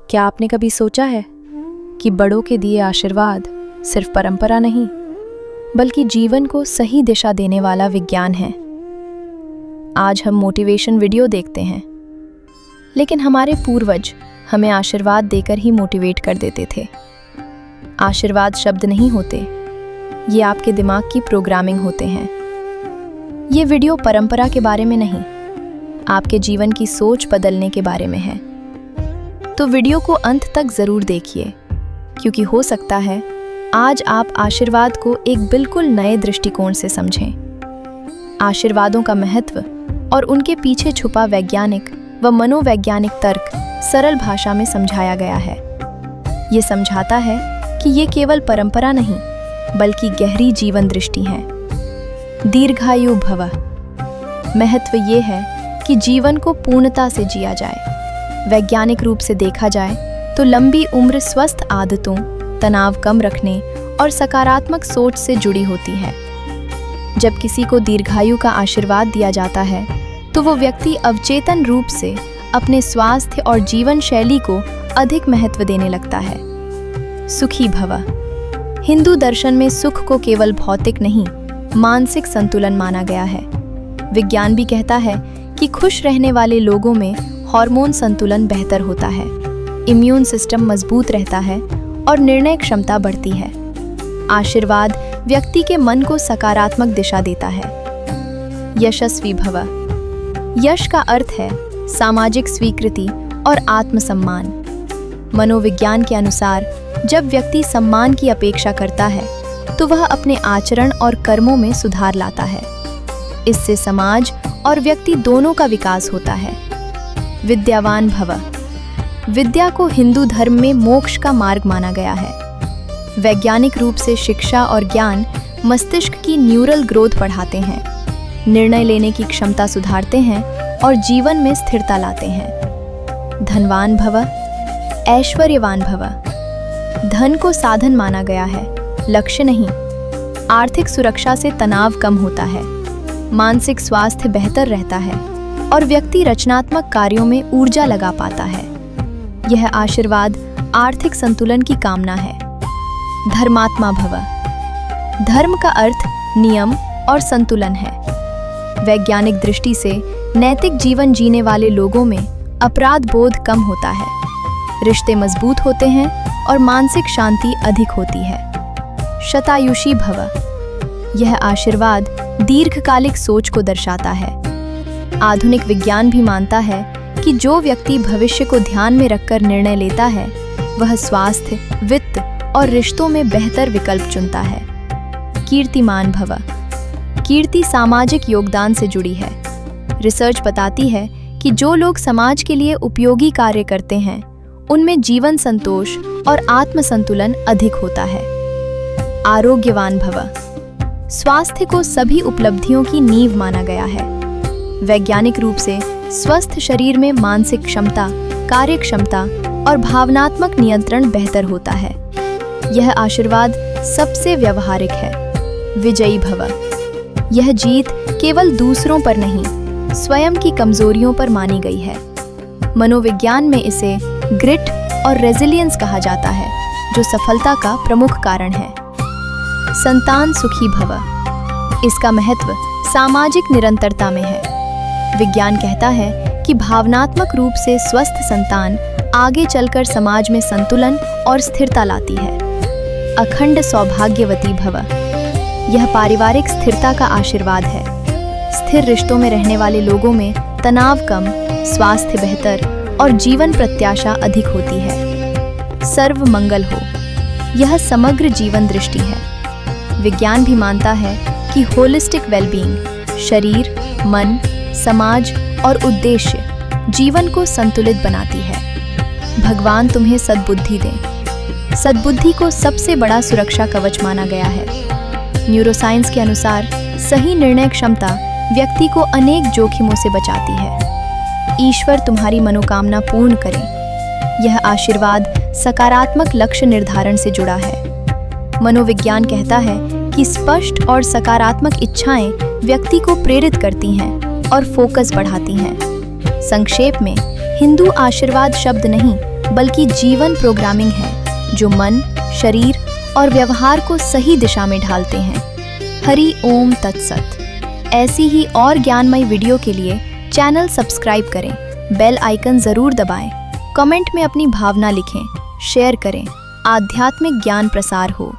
क्या आपने कभी सोचा है कि बड़ों के दिए आशीर्वाद सिर्फ परंपरा नहीं, बल्कि जीवन को सही दिशा देने वाला विज्ञान है। आज हम मोटिवेशन वीडियो देखते हैं, लेकिन हमारे पूर्वज हमें आशीर्वाद देकर ही मोटिवेट कर देते थे। आशीर्वाद शब्द नहीं होते, ये आपके दिमाग की प्रोग्रामिंग होते हैं। ये वीडियो परंपरा के बारे में नहीं, आपके जीवन की सोच बदलने के बारे में है। तो वीडियो को अंत तक जरूर देखिए, क्योंकि हो सकता है आज आप आशीर्वाद को एक बिल्कुल नए दृष्टिकोण से समझें। आशीर्वादों का महत्व और उनके पीछे छुपा वैज्ञानिक व मनोवैज्ञानिक तर्क सरल भाषा में समझाया गया है। ये समझाता है कि ये केवल परंपरा नहीं, बल्कि गहरी जीवन दृष्टि है। दीर्घायु भव। महत्व ये है कि जीवन को पूर्णता से जिया जाए। वैज्ञानिक रूप से देखा जाए तो लंबी उम्र स्वस्थ आदतों, तनाव कम रखने और सकारात्मक सोच से जुड़ी होती है। जब किसी को दीर्घायु का आशीर्वाद दिया जाता है, तो वो व्यक्ति अवचेतन रूप से अपने स्वास्थ्य और जीवन शैली को अधिक महत्व देने लगता है। सुखी भव। हिंदू दर्शन में सुख को केवल भौतिक नहीं, मानसिक संतुलन माना गया है। विज्ञान भी कहता है कि खुश रहने वाले लोगों में हार्मोन संतुलन बेहतर होता है, इम्यून सिस्टम मजबूत रहता है और निर्णय क्षमता बढ़ती है। आशीर्वाद व्यक्ति के मन को सकारात्मक दिशा देता है। यशस्वी भव। यश का अर्थ है सामाजिक स्वीकृति और आत्मसम्मान। मनोविज्ञान के अनुसार जब व्यक्ति सम्मान की अपेक्षा करता है, तो वह अपने आचरण और कर्मों में सुधार लाता है। इससे समाज और व्यक्ति दोनों का विकास होता है। विद्यावान भव। विद्या को हिंदू धर्म में मोक्ष का मार्ग माना गया है। वैज्ञानिक रूप से शिक्षा और ज्ञान मस्तिष्क की न्यूरल ग्रोथ बढ़ाते हैं, निर्णय लेने की क्षमता सुधारते हैं और जीवन में स्थिरता लाते हैं। धनवान भव। ऐश्वर्यवान भव। धन को साधन माना गया है, लक्ष्य नहीं। आर्थिक सुरक्षा से तनाव कम होता है, मानसिक स्वास्थ्य बेहतर रहता है और व्यक्ति रचनात्मक कार्यों में ऊर्जा लगा पाता है। यह आशीर्वाद आर्थिक संतुलन की कामना है। धर्मात्मा भव। धर्म का अर्थ नियम और संतुलन है। वैज्ञानिक दृष्टि से नैतिक जीवन जीने वाले लोगों में अपराध बोध कम होता है, रिश्ते मजबूत होते हैं और मानसिक शांति अधिक होती है। शतायुषी भव। यह आशीर्वाद दीर्घकालिक सोच को दर्शाता है। आधुनिक विज्ञान भी मानता है कि जो व्यक्ति भविष्य को ध्यान में रखकर निर्णय लेता है, वह स्वास्थ्य, वित्त और रिश्तों में बेहतर विकल्प चुनता है। कीर्तिमान भव। कीर्ति सामाजिक योगदान से जुड़ी है। रिसर्च बताती है कि जो लोग समाज के लिए उपयोगी कार्य करते हैं, उनमें जीवन संतोष और आत्मसंतुलन अधिक होता है। आरोग्यवान भव। स्वास्थ्य को सभी उपलब्धियों की नींव माना गया है। वैज्ञानिक रूप से स्वस्थ शरीर में मानसिक क्षमता, कार्य क्षमता और भावनात्मक नियंत्रण बेहतर होता है। यह आशीर्वाद सबसे व्यवहारिक है। विजयी भव। यह जीत केवल दूसरों पर नहीं, स्वयं की कमजोरियों पर मानी गई है। मनोविज्ञान में इसे ग्रिट और रेजिलियंस कहा जाता है, जो सफलता का प्रमुख कारण है। संतान सुखी भव। इसका महत्व सामाजिक निरंतरता में है। विज्ञान कहता है कि भावनात्मक रूप से स्वस्थ संतान आगे चलकर समाज में संतुलन और स्थिरता लाती है। अखंड सौभाग्यवती भव। यह पारिवारिक स्थिरता का आशीर्वाद है। स्थिर रिश्तों में रहने वाले लोगों में तनाव कम, स्वास्थ्य बेहतर और जीवन प्रत्याशा अधिक होती है। सर्व मंगल हो। यह समग्र जीवन दृष्टि है। विज्ञान भी मानता है कि होलिस्टिक वेलबीइंग, शरीर, मन, समाज और उद्देश्य जीवन को संतुलित बनाती है। भगवान तुम्हें सद्बुद्धि दें। सद्बुद्धि को सबसे बड़ा सुरक्षा कवच माना गया है। न्यूरोसाइंस के अनुसार सही निर्णय क्षमता व्यक्ति को अनेक जोखिमों से बचाती है। ईश्वर तुम्हारी मनोकामना पूर्ण करे। यह आशीर्वाद सकारात्मक लक्ष्य निर्धारण से जुड़ा है। मनोविज्ञान कहता है कि स्पष्ट और सकारात्मक इच्छाएं व्यक्ति को प्रेरित करती हैं और फोकस बढ़ाती हैं। संक्षेप में, हिंदू आशीर्वाद शब्द नहीं, बल्कि जीवन प्रोग्रामिंग है जो मन, शरीर और व्यवहार को सही दिशा में ढालते हैं। हरि ओम तत्सत। ऐसी ही और ज्ञानमयी वीडियो के लिए चैनल सब्सक्राइब करें, बेल आइकन जरूर दबाएं, कमेंट में अपनी भावना लिखें, शेयर करें। आध्यात्मिक ज्ञान प्रसार हो।